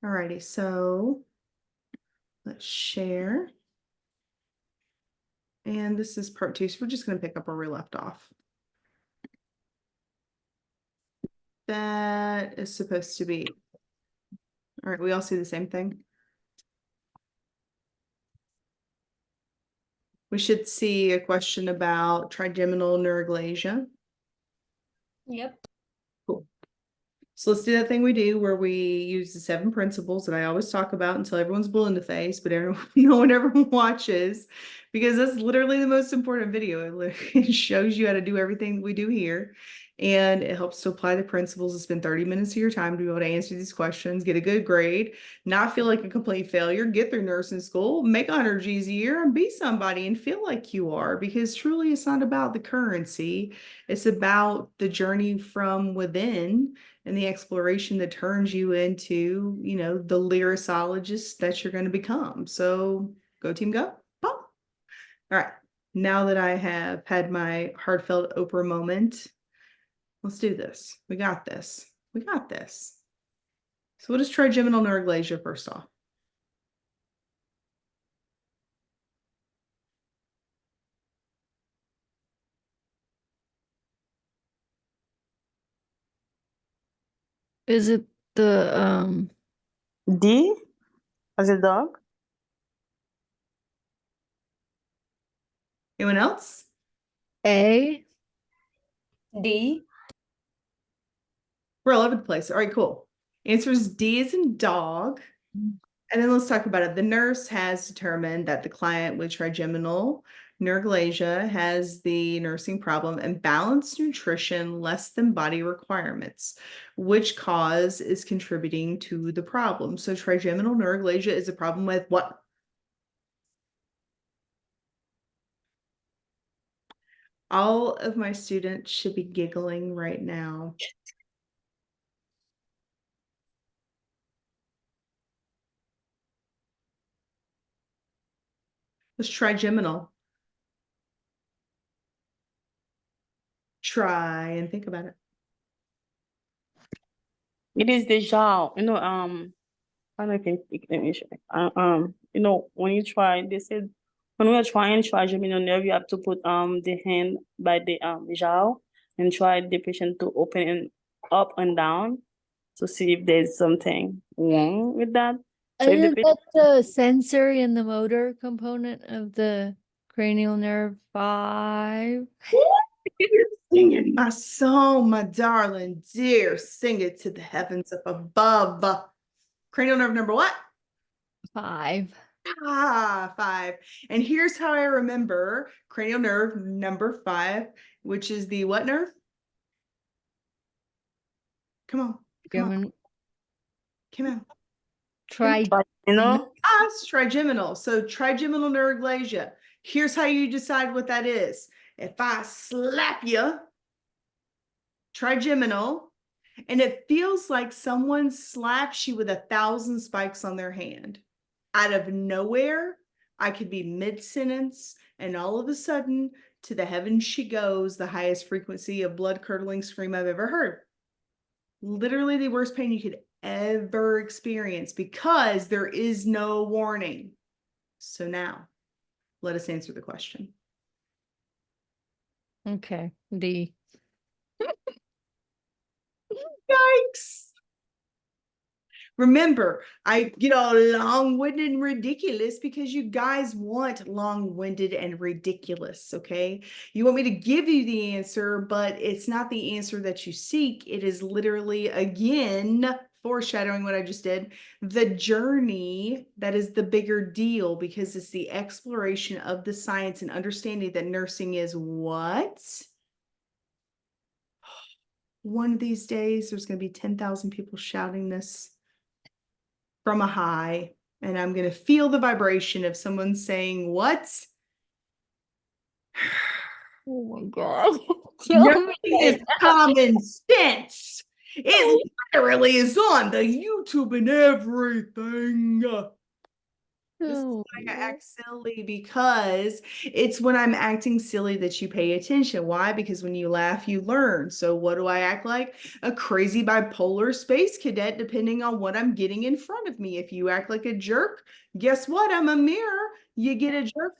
Alrighty, so let's share. And this is part 2, so we're just going to pick up where we left off. That is supposed to be. All right, we all see the same thing. We should see a question about trigeminal neuralgia. Yep. Cool. So let's do that thing we do where we use the 7 principles that I always talk about until everyone's blue in the face, but no one ever watches, because that's literally the most important video. It shows you how to do everything that we do here, and it helps to apply the principles and spend 30 minutes of your time to be able to answer these questions, get a good grade, not feel like a complete failure, get through nursing school, make 100 G's a year, and be somebody and feel like you are, because truly it's not about the currency. It's about the journey from within and the exploration that turns you into, the lyricologist that you're going to become. So go team, go. Pop. All right. Now that I have had my heartfelt Oprah moment, let's do this. We got this. We got this. So what is trigeminal neuralgia first off? Is it the D as a dog. Anyone else? A? D. We're all over the place. All right, cool. Answer is D as in dog. And then let's talk about it. The nurse has determined that the client with trigeminal neuralgia has the nursing problem imbalanced nutrition less than body requirements, which cause is contributing to the problem. So trigeminal neuralgia is a problem with what? All of my students should be giggling right now. What's trigeminal? Try and think about it. It is the jaw. I don't know if I can speak English. When you try, they said when we are trying trigeminal nerve, you have to put the hand by the jaw and try the patient to open and up and down to see if there's something wrong with that. So if the Isn't that the sensory and the motor component of the cranial nerve 5? You're singing my song, my darling dear. Sing it to the heavens up above. Cranial nerve number what? 5. 5. And here's how I remember cranial nerve number 5, which is the what nerve? Come on. Come on. trigeminal. Trigeminal. So trigeminal neuralgia. Here's how you decide what that is. If I slap you, trigeminal, and it feels like someone slaps you with 1,000 spikes on their hand. Out of nowhere, I could be mid-sentence, and all of a sudden, to the heavens she goes, the highest frequency of blood-curdling scream I've ever heard. Literally the worst pain you could ever experience because there is no warning. So now, let us answer the question. Okay, D. Yikes. Remember, I get all long-winded and ridiculous because you guys want long-winded and ridiculous, okay? You want me to give you the answer, but it's not the answer that you seek. It is literally, again, foreshadowing what I just did, the journey that is the bigger deal, because it's the exploration of the science and understanding that nursing is what? One of these days, there's going to be 10,000 people shouting this from a high, and I'm going to feel the vibration of someone saying, what? Oh my God. Nothing is common sense. It literally is on the YouTube and everything. This is Oh, why I act silly, because it's when I'm acting silly that you pay attention. Why? Because when you laugh, you learn. So what do I act like? A crazy bipolar space cadet, depending on what I'm getting in front of me. If you act like a jerk, guess what? I'm a mirror. You get a jerk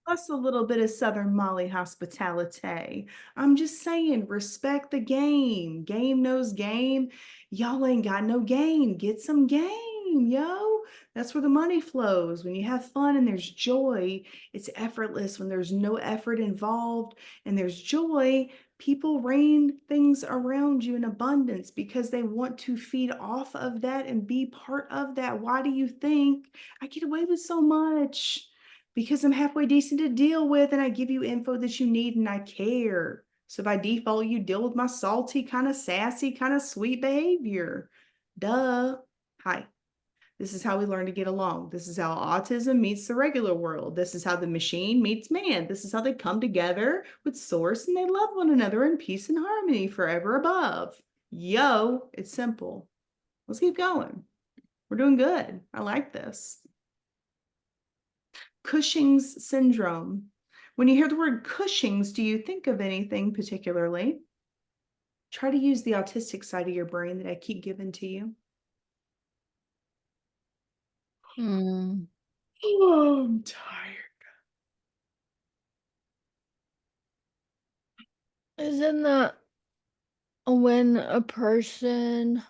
plus a little bit of Southern Molly hospitality. I'm just saying, respect the game. Game knows game. Y'all ain't got no game. Get some game, yo. That's where the money flows. When you have fun and there's joy, it's effortless. When there's no effort involved and there's joy, people rain things around you in abundance because they want to feed off of that and be part of that. Why do you think I get away with so much? Because I'm halfway decent to deal with and I give you info that you need and I care. So by default, you deal with my salty, kind of sassy, kind of sweet behavior. Duh. Hi. This is how we learn to get along. This is how autism meets the regular world. This is how the machine meets man. This is how they come together with source and they love one another in peace and harmony forever above. Yo, it's simple. Let's keep going. We're doing good. I like this. Cushing's syndrome. When you hear the word Cushing's, do you think of anything particularly? Try to use the autistic side of your brain that I keep giving to you. Hmm. Oh, I'm tired. Isn't that when a person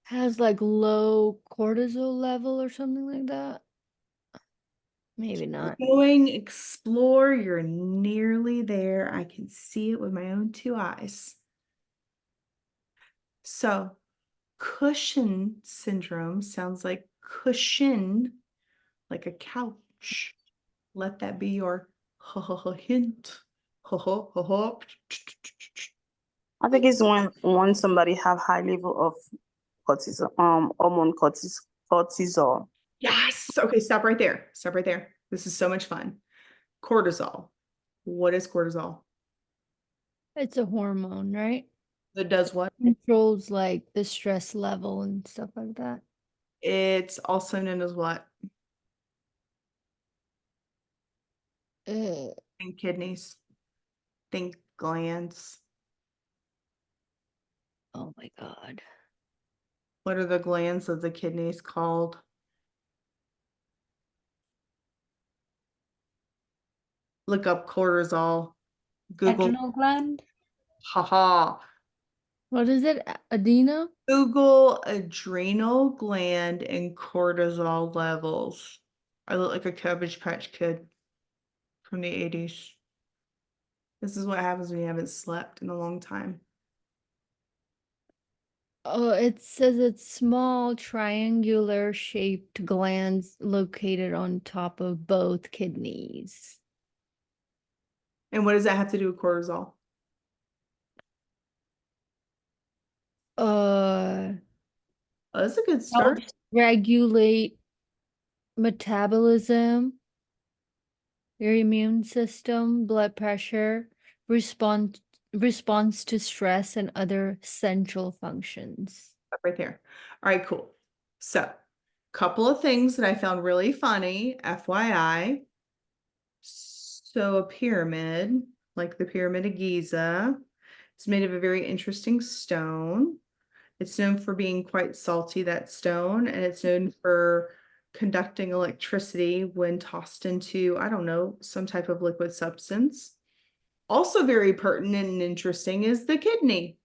has like low cortisol level or something like that? Maybe not. Going, explore, you're nearly there. I can see it with my own two eyes. So, Cushing syndrome sounds like cushion, like a couch. Let that be your hint. I think it's when somebody have high level of cortisol, hormone cortisol. Yes. Okay, stop right there. Stop right there. This is so much fun. Cortisol. What is cortisol? It's a hormone, right? It does what? Controls like the stress level and stuff like that. It's also known as what? Uh, Think kidneys. Think glands. oh my God. What are the glands of the kidneys called? Look up cortisol. Google. Adrenal gland. Haha. What is it? Adena? Google adrenal gland and cortisol levels. I look like a Cabbage Patch Kid from the 80s. This is what happens when you haven't slept in a long time. Oh, it says it's small triangular shaped glands located on top of both kidneys. And what does that have to do with cortisol? Uh, Oh, that's a good start. helps regulate metabolism, your immune system, blood pressure, response to stress and other central functions. Right there. All right, cool. So, couple of things that I found really funny, FYI. So, a pyramid, like the Pyramid of Giza, is made of a very interesting stone. It's known for being quite salty, that stone, and it's known for conducting electricity when tossed into, I don't know, some type of liquid substance. Also very pertinent and interesting is the kidney,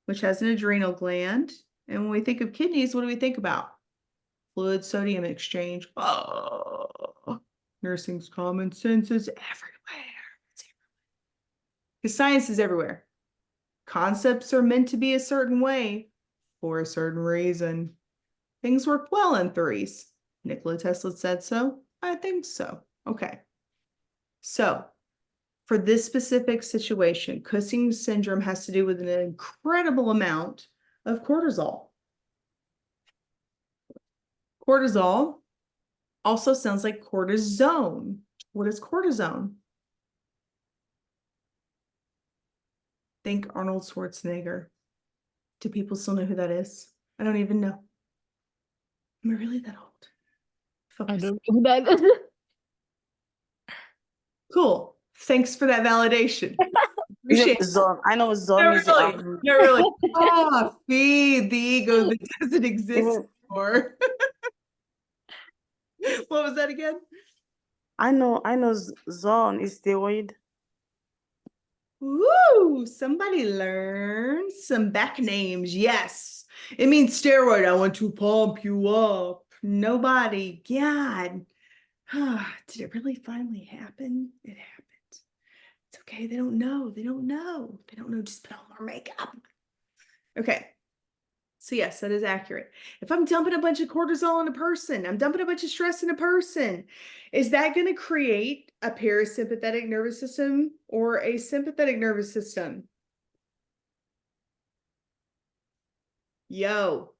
which has an adrenal gland. And when we think of kidneys, what do we think about? Fluid sodium exchange. Oh, nursing's common sense is everywhere. Because science is everywhere. Concepts are meant to be a certain way for a certain reason. Things work well in threes. Nikola Tesla said so. I think so. Okay. So, for this specific situation, Cushing's syndrome has to do with an incredible amount of cortisol. Cortisol also sounds like cortisone. What is cortisone? Think Arnold Schwarzenegger. Do people still know who that is? I don't even know. Am I really that old? I Focus. don't know who that is. Cool. Thanks for that validation. Appreciate it. Zone. I know zone Not is really. Not really. Ah, feed the ego that doesn't exist even anymore. What was that again? I know zone is steroid. Woo! Somebody learned some back names. Yes. It means steroid. I want to pump you up. Nobody. God. Did it really finally happen? It happened. It's okay. They don't know. They don't know. They don't know. Just put on more makeup. Okay. So yes, that is accurate. If I'm dumping a bunch of cortisol on a person, I'm dumping a bunch of stress in a person, is that going to create a parasympathetic nervous system or a sympathetic nervous system? Yo,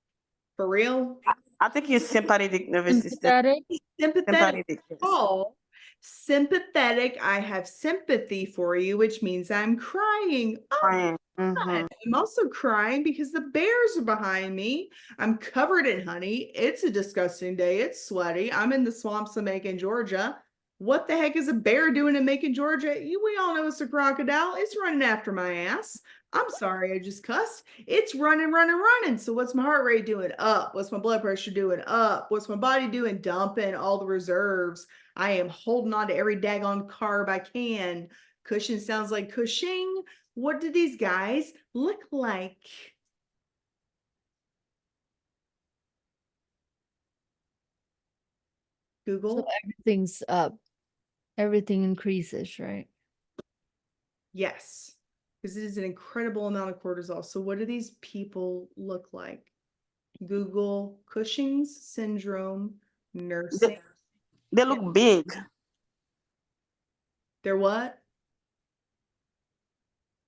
for real? I think it's sympathetic nervous system. Sympathetic. Sympathetic. Sympathetic. Yes. Oh, sympathetic. I have sympathy for you, which means I'm crying. Oh, Fine. Mhm. I'm also crying because the bears are behind me. I'm covered in honey. It's a disgusting day. It's sweaty. I'm in the swamps of Macon, Georgia. What the heck is a bear doing in Macon, Georgia? We all know it's a crocodile. It's running after my ass. I'm sorry, I just cussed. It's running, running, running. So what's my heart rate doing? Up. What's my blood pressure doing? Up. What's my body doing? Dumping all the reserves. I am holding on to every daggone carb I can. Cushion sounds like Cushing. What do these guys look like? So Google. everything's up. Everything increases, right? Yes, because it is an incredible amount of cortisol. So what do these people look like? Google Cushing's syndrome nursing. They look big. They're what?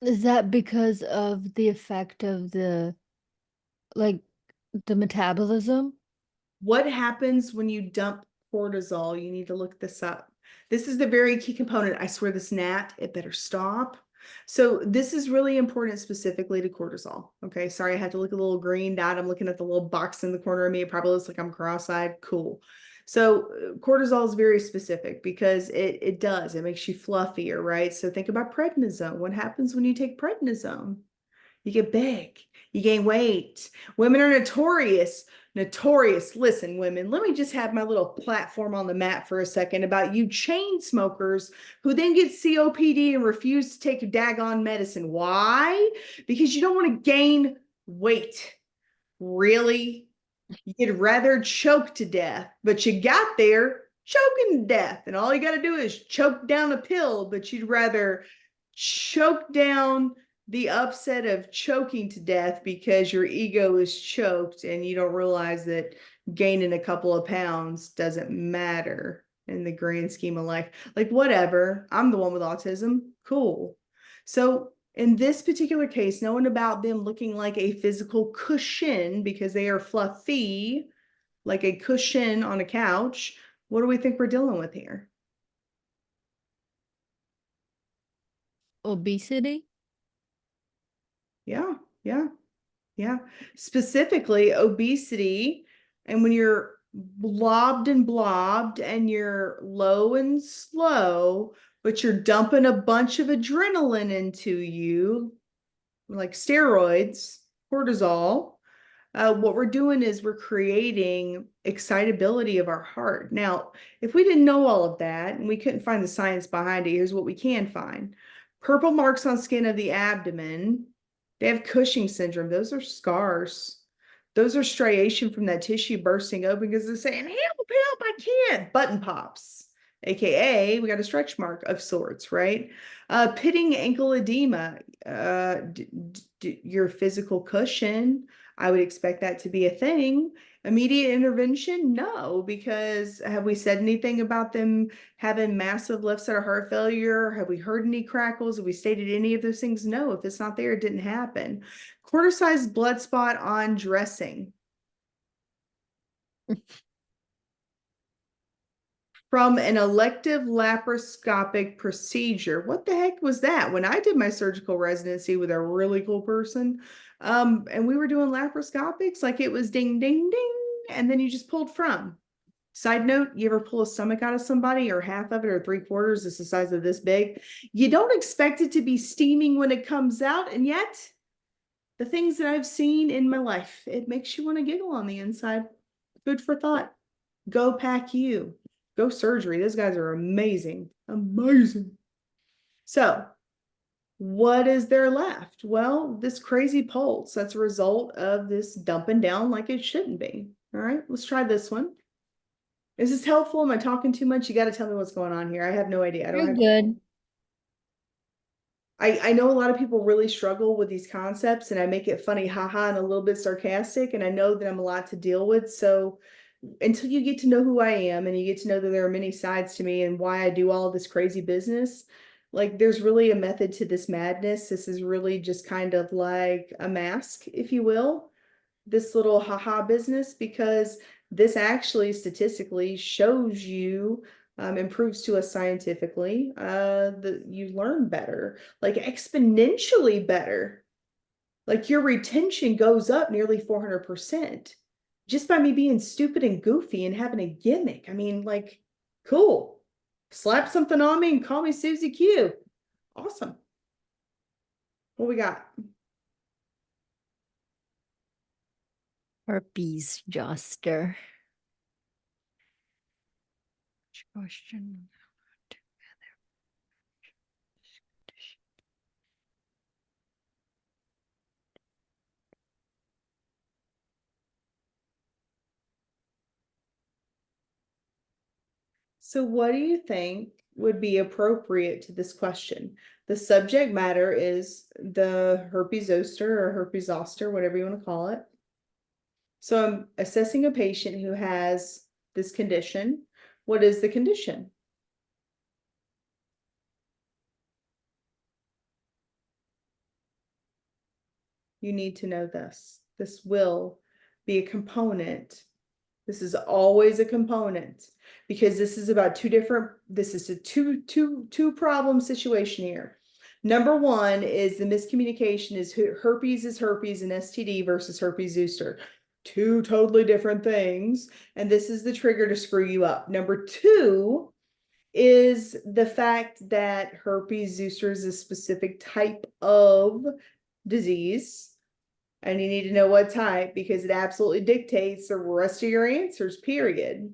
Is that because of the effect of the metabolism? What happens when you dump cortisol? You need to look this up. This is the very key component. I swear this gnat, it better stop. So this is really important specifically to cortisol. Okay, sorry, I had to look at the little green dot. I'm looking at the little box in the corner of me. It probably looks like I'm cross-eyed. Cool. So cortisol is very specific because it does. It makes you fluffier, right? So think about prednisone. What happens when you take prednisone? You get big, you gain weight. Women are notorious. Listen, women, let me just have my little platform on the mat for a second about you chain smokers who then get COPD and refuse to take a daggone medicine. Why? Because you don't want to gain weight. Really? You'd rather choke to death, but you got there choking to death. And all you got to do is choke down a pill, but you'd rather choke down the upset of choking to death because your ego is choked and you don't realize that gaining a couple of pounds doesn't matter in the grand scheme of life. Like, whatever, I'm the one with autism. Cool. So in this particular case, knowing about them looking like a physical cushion because they are fluffy, like a cushion on a couch, what do we think we're dealing with here? Obesity? Yeah, yeah, yeah. Specifically, obesity. And when you're blobbed and you're low and slow, but you're dumping a bunch of adrenaline into you, like steroids, cortisol, what we're doing is we're creating excitability of our heart. Now, if we didn't know all of that and we couldn't find the science behind it, here's what we can find. Purple marks on skin of the abdomen, they have Cushing syndrome. Those are scars. Those are striation from that tissue bursting open because they're saying, help, I can't. Button pops, AKA we got a stretch mark of sorts, right? Pitting ankle edema, your physical cushion, I would expect that to be a thing. Immediate intervention? No, because have we said anything about them having massive left-sided heart failure? Have we heard any crackles? Have we stated any of those things? No, if it's not there, it didn't happen. Corticized blood spot on dressing. From an elective laparoscopic procedure. What the heck was that? When I did my surgical residency with a really cool person, and we were doing laparoscopics, like it was ding, ding, ding, and then you just pulled from. Side note, you ever pull a stomach out of somebody or half of it or 3/4 is the size of this big? You don't expect it to be steaming when it comes out. And yet the things that I've seen in my life, it makes you want to giggle on the inside. Food for thought. Go pack you. Go surgery. Those guys are amazing. Amazing. So what is there left? Well, this crazy pulse. That's a result of this dumping down like it shouldn't be. All right, let's try this one. Is this helpful? Am I talking too much? You got to tell me what's going on here. I have no idea. I don't You're have. good. I know a lot of people really struggle with these concepts, and I make it funny, haha, and a little bit sarcastic. And I know that I'm a lot to deal with. So until you get to know who I am and you get to know that there are many sides to me and why I do all of this crazy business, like there's really a method to this madness. This is really just kind of like a mask, if you will, this little haha business, because this actually statistically shows you improves to us scientifically that you learn better, like exponentially better. Like your retention goes up nearly 400% just by me being stupid and goofy and having a gimmick. I mean, like, cool. Slap something on me and call me Susie Q. Awesome. What we got? Herpes Joster. Which question? So what do you think would be appropriate to this question? The subject matter is the herpes zoster or herpes zoster, whatever you want to call it. So I'm assessing a patient who has this condition. What is the condition? You need to know this. This will be a component. This is always a component because this is about this is a two problem situation here. Number one is the miscommunication is herpes and STD versus herpes zoster. Two totally different things. And this is the trigger to screw you up. Number two is the fact that herpes zoster is a specific type of disease. And you need to know what type because it absolutely dictates the rest of your answers, period.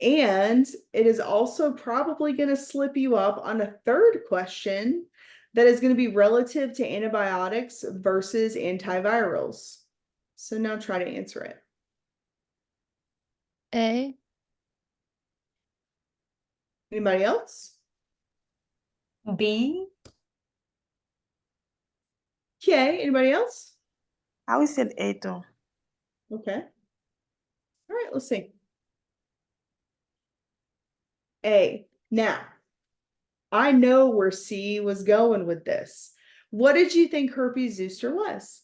And it is also probably going to slip you up on a third question that is going to be relative to antibiotics versus antivirals. So now try to answer it. A. Anybody else? B. Okay, anybody else? I would say A too. Okay. All right, let's see. A. Now, I know where C was going with this. What did you think herpes zoster was?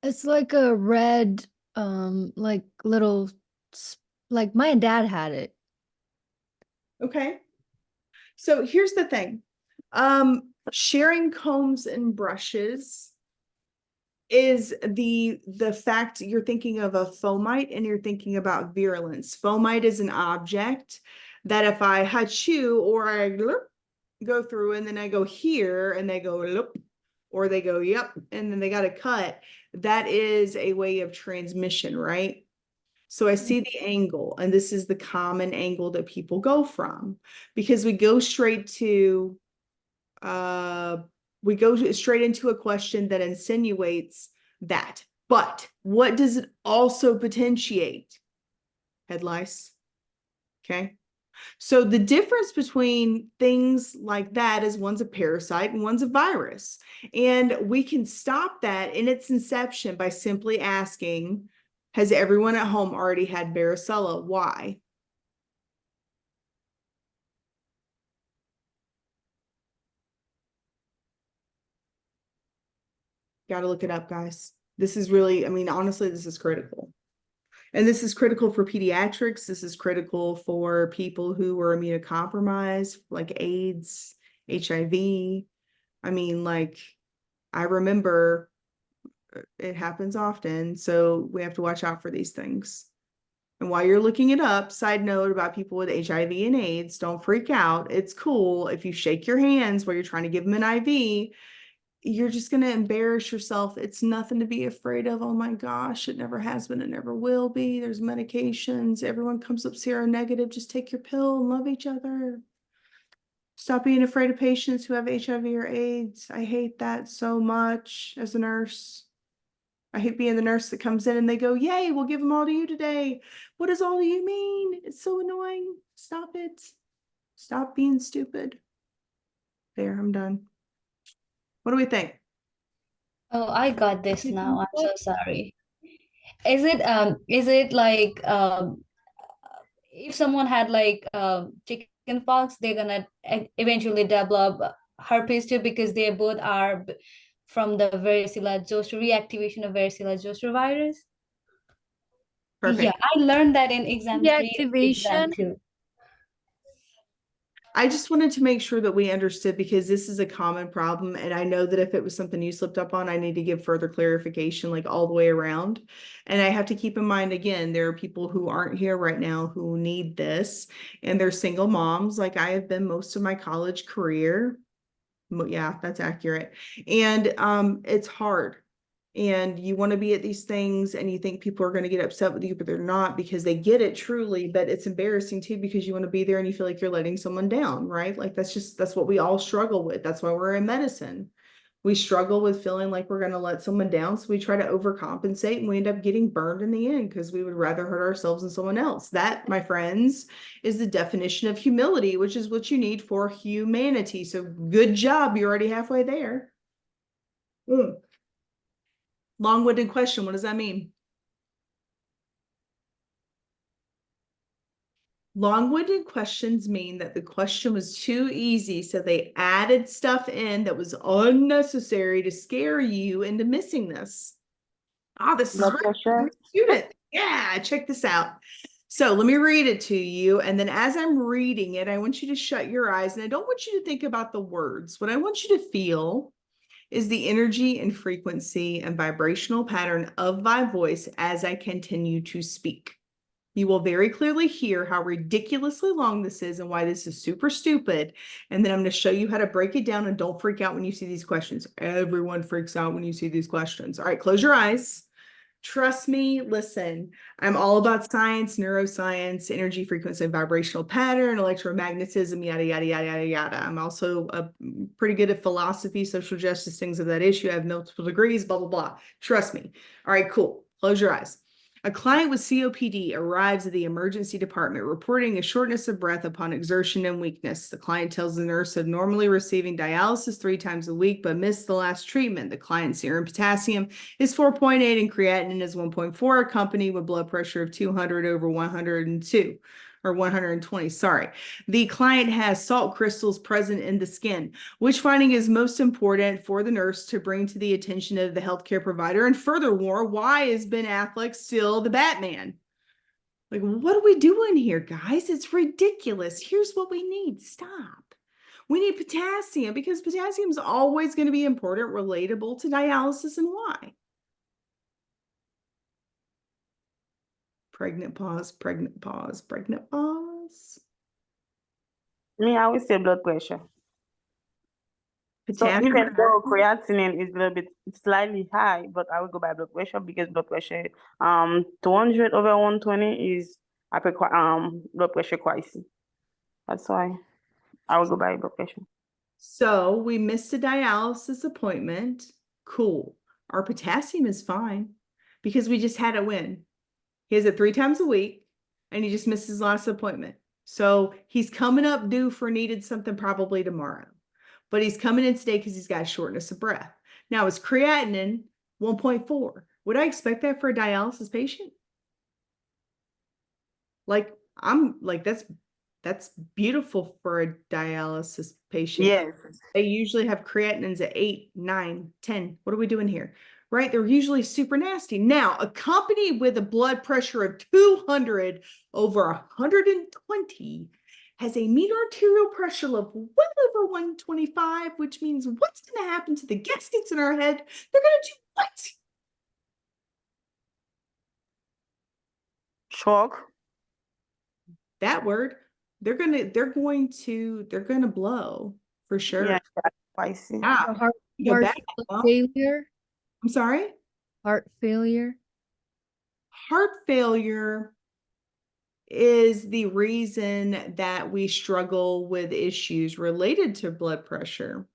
It's like a red, like little, like my dad had it. Okay. So here's the thing. Sharing combs and brushes is the fact you're thinking of a fomite and you're thinking about virulence. Fomite is an object that if I hachu or I go through and then I go here and they go loop, or they go yep and then they got a cut, that is a way of transmission, right? So I see the angle, and this is the common angle that people go from because we go straight into into a question that insinuates that. But what does it also potentiate? Head lice. Okay. So the difference between things like that is one's a parasite and one's a virus. And we can stop that in its inception by simply asking, has everyone at home already had varicella? Why? Got to look it up, guys. This is really, I mean, honestly, this is critical. And this is critical for pediatrics. This is critical for people who are immunocompromised, like AIDS, HIV. I mean, like, I remember It happens often, so we have to watch out for these things. And while you're looking it up, side note about people with HIV and AIDS, don't freak out. It's cool if you shake your hands while you're trying to give them an IV. You're just going to embarrass yourself. It's nothing to be afraid of. Oh my gosh, it never has been. It never will be. There's medications. Everyone comes up seronegative. Just take your pill and love each other. Stop being afraid of patients who have HIV or AIDS. I hate that so much as a nurse. I hate being the nurse that comes in and they go, yay, we'll give them all to you today. What does all do you mean? It's so annoying. Stop it. Stop being stupid. There, I'm done. What do we think? Oh, I got this now. I'm so sorry. Is it like if someone had like chicken pox, they're gonna eventually develop herpes too because they both are from the varicella zoster reactivation of varicella zoster virus? Perfect. Yeah, I learned that in exam 3, exam Deactivation. 2. I just wanted to make sure that we understood because this is a common problem. And I know that if it was something you slipped up on, I need to give further clarification, like all the way around. And I have to keep in mind, again, there are people who aren't here right now who need this, and they're single moms, like I have been most of my college career. Yeah, that's accurate. And it's hard. And you want to be at these things and you think people are going to get upset with you, but they're not because they get it truly. But it's embarrassing too because you want to be there and you feel like you're letting someone down, right? Like that's what we all struggle with. That's why we're in medicine. We struggle with feeling like we're going to let someone down. So we try to overcompensate and we end up getting burned in the end because we would rather hurt ourselves than someone else. That, my friends, is the definition of humility, which is what you need for humanity. So good job. You're already halfway there. Long-winded question. What does that mean? Long-winded questions mean that the question was too easy, so they added stuff in that was unnecessary to scare you into missing this. This is Blood right. pressure. Student. Yeah, check this out. So let me read it to you. And then as I'm reading it, I want you to shut your eyes. And I don't want you to think about the words. What I want you to feel is the energy and frequency and vibrational pattern of my voice as I continue to speak. You will very clearly hear how ridiculously long this is and why this is super stupid. And then I'm going to show you how to break it down, and don't freak out when you see these questions. Everyone freaks out when you see these questions. All right, close your eyes. Trust me, listen, I'm all about science, neuroscience, energy, frequency, and vibrational pattern, electromagnetism, yada, yada, yada, yada, yada. I'm also pretty good at philosophy, social justice, things of that issue. I have multiple degrees, blah, blah, blah. Trust me. All right, cool. Close your eyes. A client with COPD arrives at the emergency department reporting a shortness of breath upon exertion and weakness. The client tells the nurse that normally receiving dialysis 3 times a week, but missed the last treatment. The client's serum potassium is 4.8 and creatinine is 1.4, accompanied with blood pressure of 200 over 102 or 120. Sorry. The client has salt crystals present in the skin. Which finding is most important for the nurse to bring to the attention of the healthcare provider? And furthermore, why is Ben Affleck still the Batman? Like, what are we doing here, guys? It's ridiculous. Here's what we need. Stop. We need potassium because potassium is always going to be important, relatable to dialysis, and why? Pregnant pause, pregnant pause, pregnant pause. Me, I always say blood pressure. So Potassium. even though creatinine is a little bit slightly high, but I will go by blood pressure because blood pressure 200 over 120 is blood pressure crisis. That's why I will go by blood pressure. So we missed a dialysis appointment. Cool. Our potassium is fine because we just had it when he has it 3 times a week and he just missed his last appointment. So he's coming up due for needed something probably tomorrow, but he's coming in today because he's got a shortness of breath. Now his creatinine 1.4. Would I expect that for a dialysis patient? Like, I'm like, that's beautiful for a dialysis patient. Yes. They usually have creatinines at 8, 9, 10. What are we doing here? Right? They're usually super nasty. Now, accompanied with a blood pressure of 200 over 120, has a mean arterial pressure of well over 125, which means what's going to happen to the gaskets in our head? They're going to do what? Shock. That word, they're gonna blow for sure. Yeah, I see. Yeah. Heart, Go heart back. failure. I'm sorry. Heart failure. Heart failure is the reason that we struggle with issues related to blood pressure.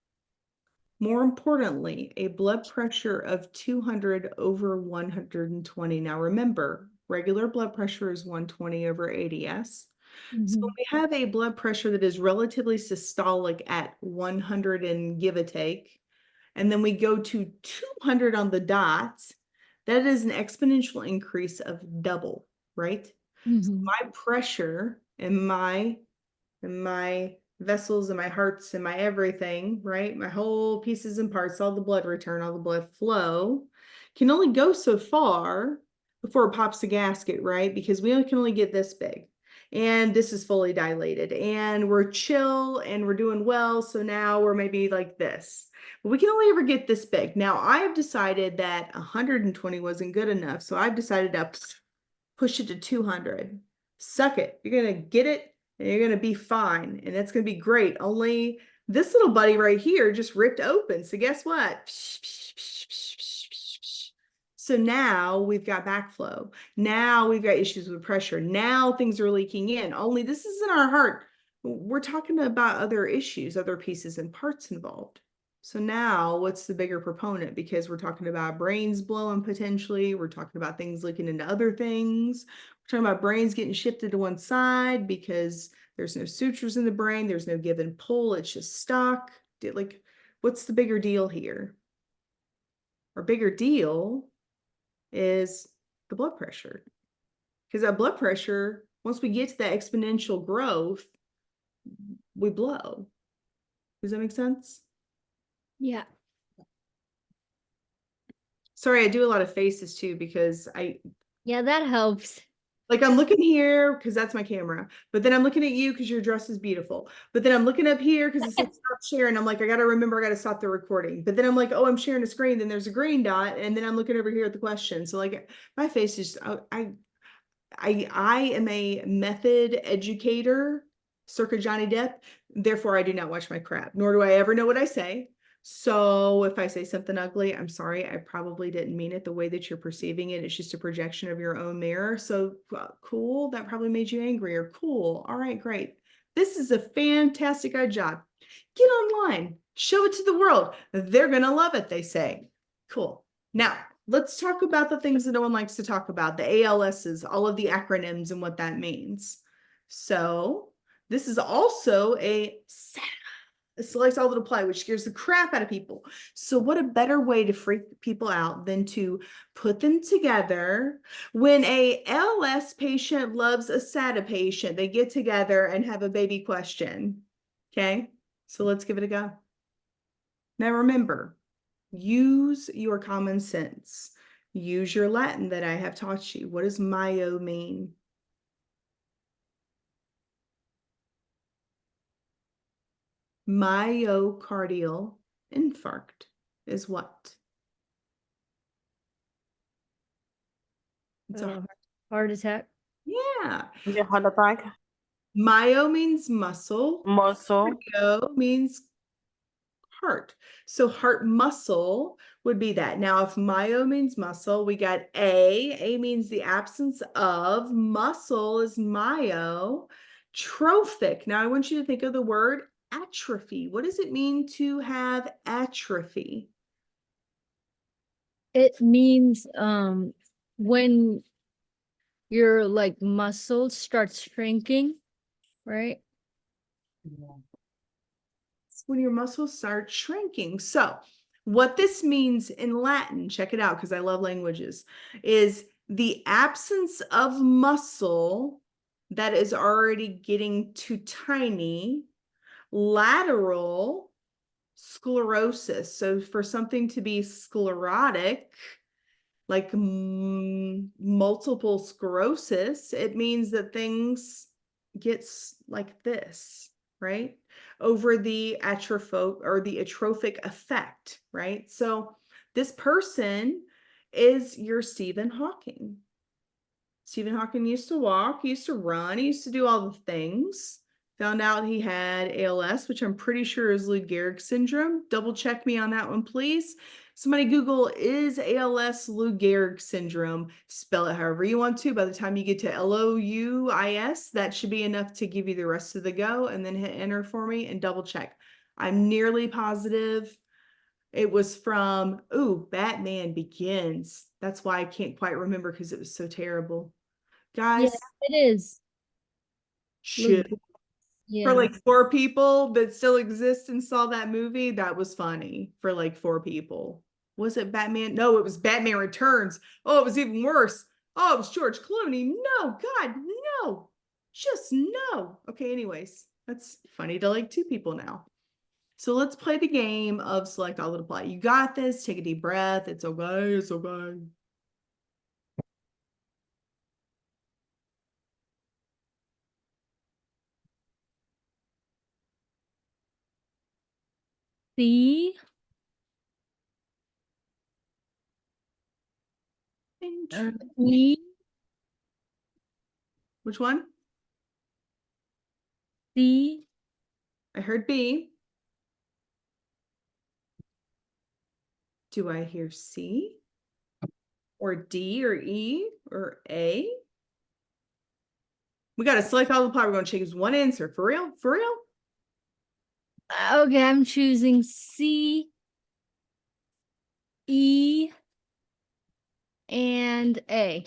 More importantly, a blood pressure of 200 over 120. Now remember, regular blood pressure is 120 over 80s. So when we have a blood pressure that is relatively systolic at 100 and give or take, and then we go to 200 on the dot, that is an exponential increase of double, right? So my pressure and my vessels and my hearts and my everything, right? My whole pieces and parts, all the blood return, all the blood flow can only go so far before it pops the gasket, right? Because we can only get this big. And this is fully dilated and we're chill and we're doing well. So now we're maybe like this. But we can only ever get this big. Now I have decided that 120 wasn't good enough. So I've decided to push it to 200. Suck it. You're going to get it and you're going to be fine. And that's going to be great. Only this little buddy right here just ripped open. So guess what? So now we've got backflow. Now we've got issues with pressure. Now things are leaking in. Only this isn't our heart. We're talking about other issues, other pieces and parts involved. So now what's the bigger proponent? Because we're talking about brains blowing potentially. We're talking about things leaking into other things. We're talking about brains getting shifted to one side because there's no sutures in the brain. There's no give and pull. It's just stuck. Like, what's the bigger deal here? Our bigger deal is the blood pressure. Because that blood pressure, once we get to that exponential growth, we blow. Does that make sense? Yeah. Sorry, I do a lot of faces too because Yeah, that helps. like I'm looking here because that's my camera, but then I'm looking at you because your dress is beautiful. But then I'm looking up here because it says stop sharing. I'm like, I gotta remember, I gotta stop the recording. But then I'm like, oh, I'm sharing a screen. Then there's a green dot, and then I'm looking over here at the question. So like, my face is I am a method educator, circa Johnny Depp. Therefore, I do not watch my crap, nor do I ever know what I say. So if I say something ugly, I'm sorry. I probably didn't mean it the way that you're perceiving it. It's just a projection of your own mirror. So cool. That probably made you angry or cool. All right, great. This is a fantastic job. Get online, show it to the world. They're going to love it, they say. Cool. Now, let's talk about the things that no one likes to talk about, the ALSs, all of the acronyms and what that means. So this is also a select all that apply, which scares the crap out of people. So what a better way to freak people out than to put them together. When a LS patient loves a SATA patient, they get together and have a baby question. Okay, so let's give it a go. Now remember, use your common sense. Use your Latin that I have taught you. What does myo mean? Myocardial infarct is what? It's a Heart attack. yeah. Yeah, heart attack. Myo means muscle. Muscle. Cardio means heart. So heart muscle would be that. Now, if myo means muscle, we got A. A means the absence of. Muscle is myo. Trophic. Now, I want you to think of the word atrophy. What does it mean to have atrophy? It means when your like muscle starts shrinking, right? It's when your muscles start shrinking. So what this means in Latin, check it out because I love languages, is the absence of muscle that is already getting too tiny. Lateral sclerosis. So for something to be sclerotic, like multiple sclerosis, it means that things gets like this, right? Over the atrophic effect, right? So this person is your Stephen Hawking. Stephen Hawking used to walk, he used to run, he used to do all the things. Found out he had ALS, which I'm pretty sure is Lou Gehrig syndrome. Double check me on that one, please. Somebody Google, is ALS Lou Gehrig syndrome? Spell it however you want to. By the time you get to LOUIS, that should be enough to give you the rest of the go, and then hit enter for me and double check. I'm nearly positive it was from, Batman Begins. That's why I can't quite remember because it was so terrible. Guys, Yeah, it is. shit. For Yeah. like 4 people that still exist and saw that movie, that was funny for like 4 people. Was it Batman? No, it was Batman Returns. Oh, it was even worse. Oh, it was George Clooney. No, God, no. Just no. Okay, anyways, that's funny to like 2 people now. So let's play the game of select all that apply. You got this. Take a deep breath. It's okay. It's okay. C, E, Which one? C, I heard B. Do I hear C? Or D or E or A? We got to select all the apply. We're going to choose one answer. For real? For real? Okay, I'm choosing C, E, and A.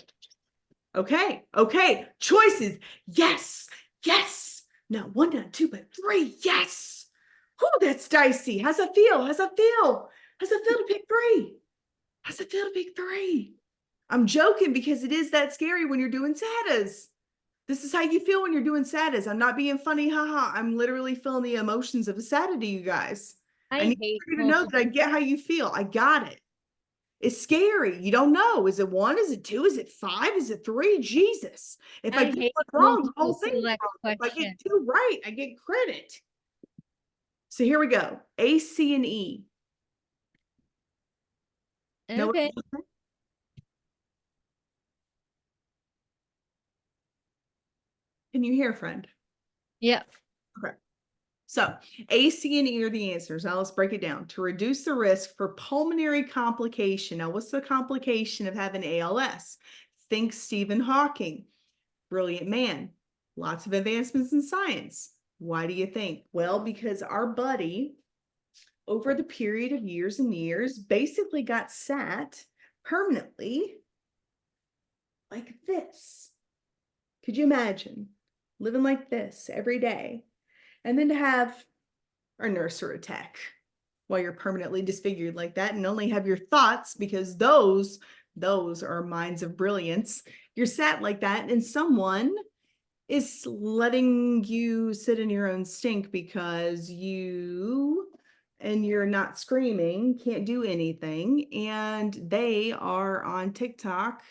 Okay. Okay. Choices. Yes. Yes. Not 1, not 2, but 3. Yes. Oh, that's dicey. How's it feel? How's it feel? How's it feel to pick 3? How's it feel to pick 3? I'm joking because it is that scary when you're doing SATAs. This is how you feel when you're doing SATAs. I'm not being funny, haha. I'm literally feeling the emotions of a SATA to you guys. I need hate you to know that I get how you feel. I got it. It's scary. You don't know. Is it 1? Is it 2? Is it 5? Is it 3? Jesus. If I get one wrong, the whole thing wrong. If I get 2 right, I get credit. So here we go. A, C, and E. Know what Okay. I'm saying? Can you hear, friend? Yep. Okay. So A, C, and E are the answers. Now let's break it down. To reduce the risk for pulmonary complication. Now, what's the complication of having ALS? Think Stephen Hawking. Brilliant man. Lots of advancements in science. Why do you think? Well, because our buddy, over the period of years and years, basically got sat permanently like this. Could you imagine living like this every day? And then to have a nurse or a tech while you're permanently disfigured like that and only have your thoughts, because those are minds of brilliance. You're sat like that and someone is letting you sit in your own stink because you and you're not screaming, can't do anything, and they are on TikTok.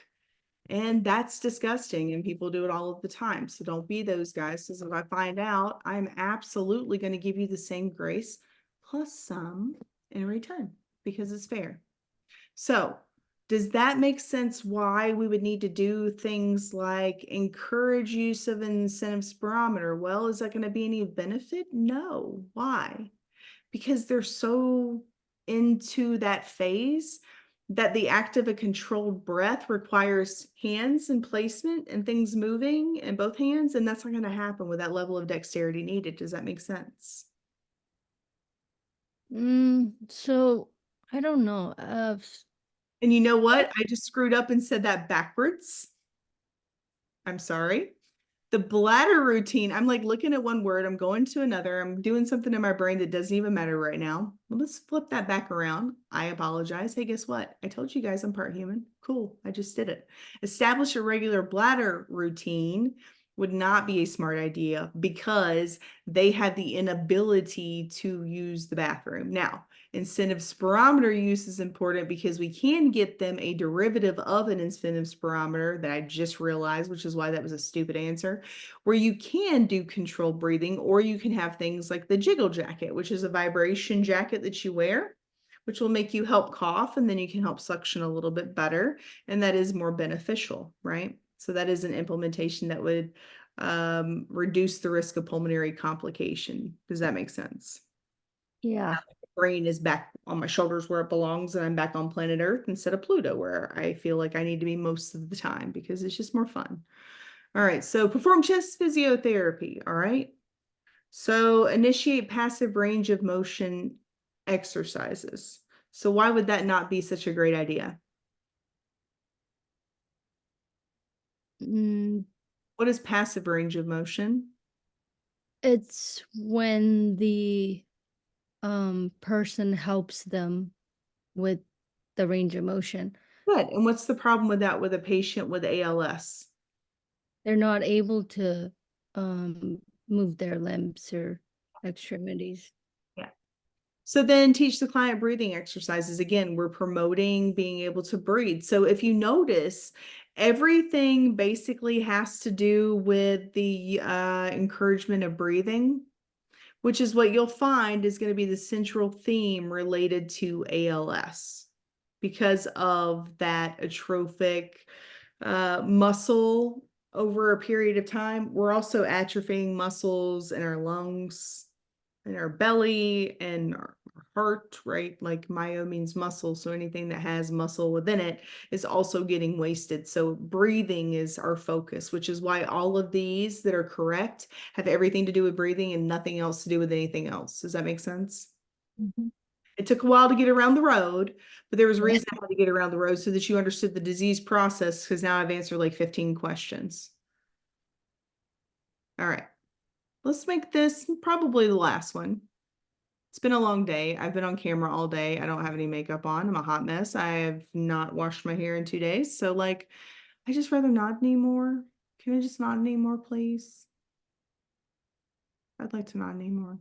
And that's disgusting, and people do it all of the time. So don't be those guys, because if I find out, I'm absolutely going to give you the same grace plus some in return, because it's fair. So does that make sense why we would need to do things like encourage use of an incentive spirometer? Well, is that going to be any benefit? No. Why? Because they're so into that phase that the act of a controlled breath requires hands and placement and things moving in both hands, and that's not going to happen with that level of dexterity needed. Does that make sense? So I don't know. And you know what? I just screwed up and said that backwards. I'm sorry. The bladder routine, I'm like looking at one word, I'm going to another, I'm doing something in my brain that doesn't even matter right now. Well, let's flip that back around. I apologize. Hey, guess what? I told you guys I'm part human. Cool. I just did it. Establish a regular bladder routine would not be a smart idea because they have the inability to use the bathroom. Now, incentive spirometer use is important because we can get them a derivative of an incentive spirometer that I just realized, which is why that was a stupid answer, where you can do controlled breathing, or you can have things like the jiggle jacket, which is a vibration jacket that you wear, which will make you help cough, and then you can help suction a little bit better, and that is more beneficial, right? So that is an implementation that would reduce the risk of pulmonary complication. Does that make sense? Yeah. Brain is back on my shoulders where it belongs, and I'm back on planet Earth instead of Pluto, where I feel like I need to be most of the time because it's just more fun. All right, so perform chest physiotherapy. All right. So initiate passive range of motion exercises. So why would that not be such a great idea? Mm, What is passive range of motion? it's when the person helps them with the range of motion. Good. And what's the problem with that with a patient with ALS? They're not able to move their limbs or extremities. Yeah. So then teach the client breathing exercises. Again, we're promoting being able to breathe. So if you notice, everything basically has to do with the encouragement of breathing, which is what you'll find is going to be the central theme related to ALS because of that atrophic muscle over a period of time. We're also atrophying muscles in our lungs, in our belly, and our heart, right? Like myo means muscle. So anything that has muscle within it is also getting wasted. So breathing is our focus, which is why all of these that are correct have everything to do with breathing and nothing else to do with anything else. Does that make sense? Mhm. It took a while to get around the road, but there was a reason I had to get around the road so that you understood the disease process, because now I've answered like 15 questions. All right. Let's make this probably the last one. It's been a long day. I've been on camera all day. I don't have any makeup on. I'm a hot mess. I have not washed my hair in 2 days. So like, I just rather not anymore. Can I just not anymore, please? I'd like to not anymore.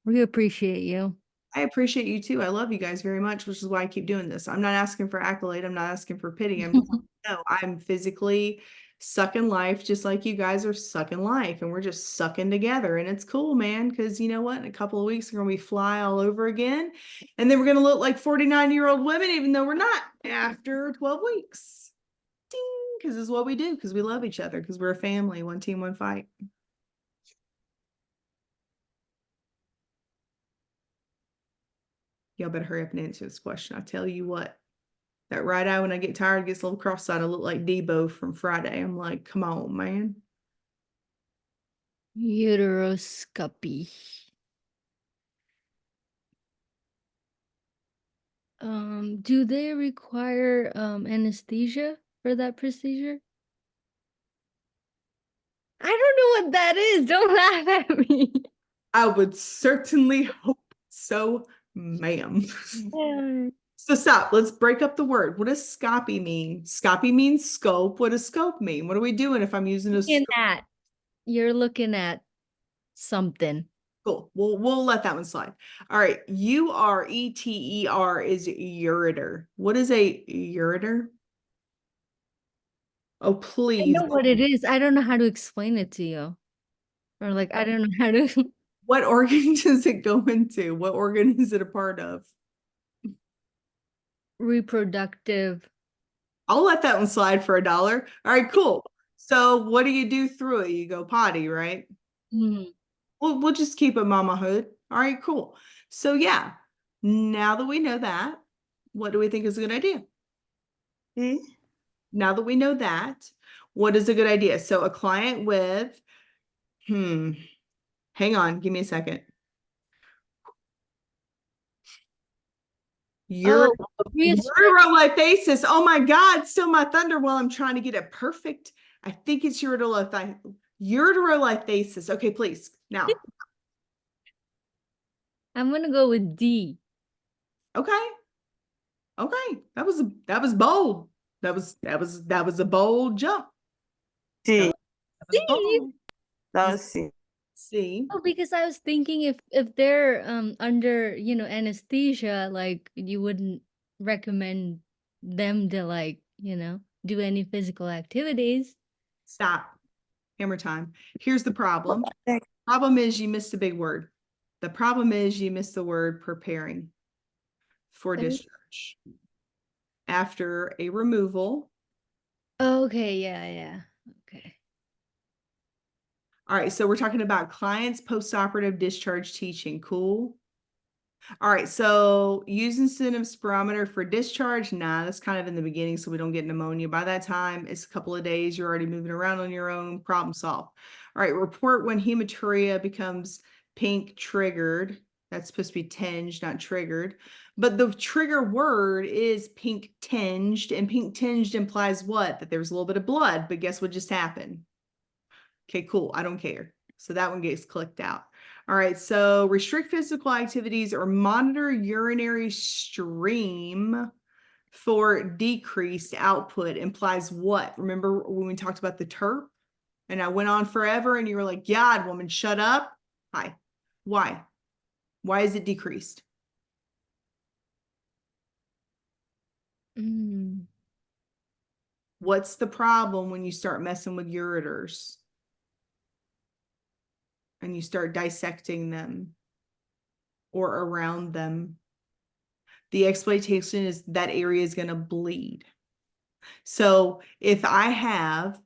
We appreciate you. I appreciate you too. I love you guys very much, which is why I keep doing this. I'm not asking for accolade. I'm not asking for pity. I'm just, no, I'm physically sucking life just like you guys are sucking life, and we're just sucking together. And it's cool, man, because you know what? In a couple of weeks, we're gonna be fly all over again. And then we're gonna look like 49-year-old women, even though we're not after 12 weeks. Ding, because this is what we do, because we love each other, because we're a family, one team, one fight. Y'all better hurry up and answer this question. I tell you what. That right eye, when I get tired, gets a little cross-eyed. I look like Debo from Friday. I'm like, come on, man. Uteroscopy. Do they require anesthesia for that procedure? I don't know what that is. Don't laugh at me. I would certainly hope so, ma'am. So stop. Let's break up the word. What does scopy mean? Scopy means scope. What does scope mean? What are we doing if I'm using a Looking scope? at, you're looking at something. Cool. We'll let that one slide. All right. Ureter is ureter. What is a ureter? Oh, I please. know what it is. I don't know how to explain it to you. Or like, I don't know how to. What organ does it go into? What organ is it a part of? Reproductive. I'll let that one slide for $1. All right, cool. So what do you do through it? You go potty, right? Mhm. We'll just keep it mamahood. All right, cool. So yeah, now that we know that, what do we think is a good idea? Now that we know that, what is a good idea? So a client with, hang on, give me a second. Oh, Urolithasis. Oh my God, still my thunder while I'm trying to get it perfect. I think it's uterolithasis. Okay, please. Now. I'm gonna go with D. Okay. Okay. That was bold. That was a bold jump. C. That was bold. That was C. See. Oh, because I was thinking if they're under, anesthesia, like you wouldn't recommend them to like, do any physical activities. Stop. Hammer time. Here's the problem. Problem is you missed a big word. The problem is you missed the word preparing for discharge. After a removal, Okay, yeah. Okay. All right, so we're talking about clients postoperative discharge teaching. Cool. All right, so use incentive spirometer for discharge. Nah, that's kind of in the beginning, so we don't get pneumonia. By that time, it's a couple of days. You're already moving around on your own. Problem solved. All right, report when hematuria becomes pink triggered. That's supposed to be tinged, not triggered. But the trigger word is pink tinged, and pink tinged implies what? That there's a little bit of blood, but guess what just happened? Okay, cool. I don't care. So that one gets clicked out. All right, so restrict physical activities or monitor urinary stream for decreased output implies what? Remember when we talked about the TERP? And I went on forever and you were like, God, woman, shut up. Hi. Why? Why is it decreased? Mm. What's the problem when you start messing with ureters and you start dissecting them or around them? The exploitation is that area is going to bleed. So if I have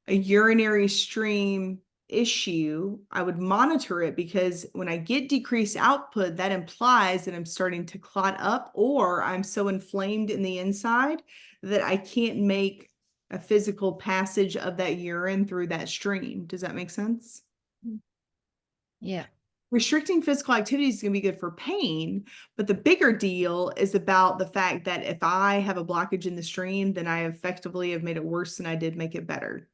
a urinary stream issue, I would monitor it, because when I get decreased output, that implies that I'm starting to clot up, or I'm so inflamed in the inside that I can't make a physical passage of that urine through that stream. Does that make sense? Yeah. Restricting physical activity is going to be good for pain, but the bigger deal is about the fact that if I have a blockage in the stream, then I effectively have made it worse than I did make it better.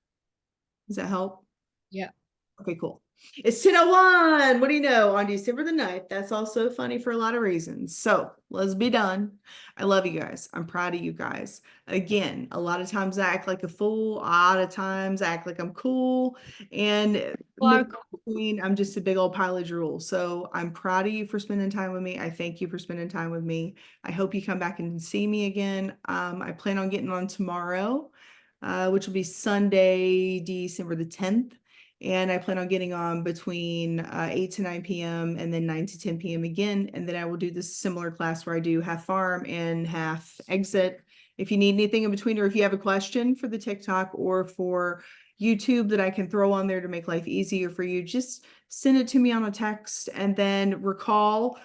Does that help? Yeah. Okay, cool. It's 10:01. What do you know? On December the 9th. That's also funny for a lot of reasons. So let's be done. I love you guys. I'm proud of you guys. Again, a lot of times I act like a fool. A lot of times I act like I'm cool. And Are I'm just a big old pile of drool. So I'm proud of you for spending time with me. I thank you for spending time with me. I hope you come back and see me again. I plan on getting on tomorrow, which will be Sunday, December the 10th. And I plan on getting on between 8 to 9 p.m. and then 9 to 10 p.m. again. And then I will do this similar class where I do half farm and half exit. If you need anything in between, or if you have a question for the TikTok or for YouTube that I can throw on there to make life easier for you, just send it to me on a text. And then recall,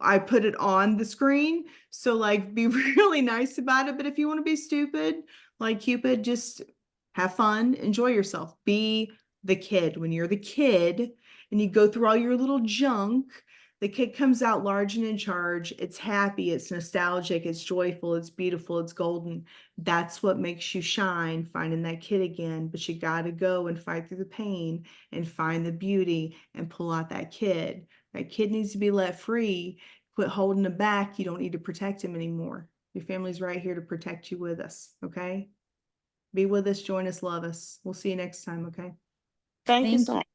I put it on the screen. So like, be really nice about it. But if you want to be stupid, like Cupid, just have fun, enjoy yourself, be the kid. When you're the kid and you go through all your little junk, the kid comes out large and in charge. It's happy, it's nostalgic, it's joyful, it's beautiful, it's golden. That's what makes you shine, finding that kid again. But you got to go and fight through the pain and find the beauty and pull out that kid. That kid needs to be let free. Quit holding him back. You don't need to protect him anymore. Your family's right here to protect you with us. Okay? Be with us, join us, love us. We'll see you next time. Okay? Thank you Thank so you. much.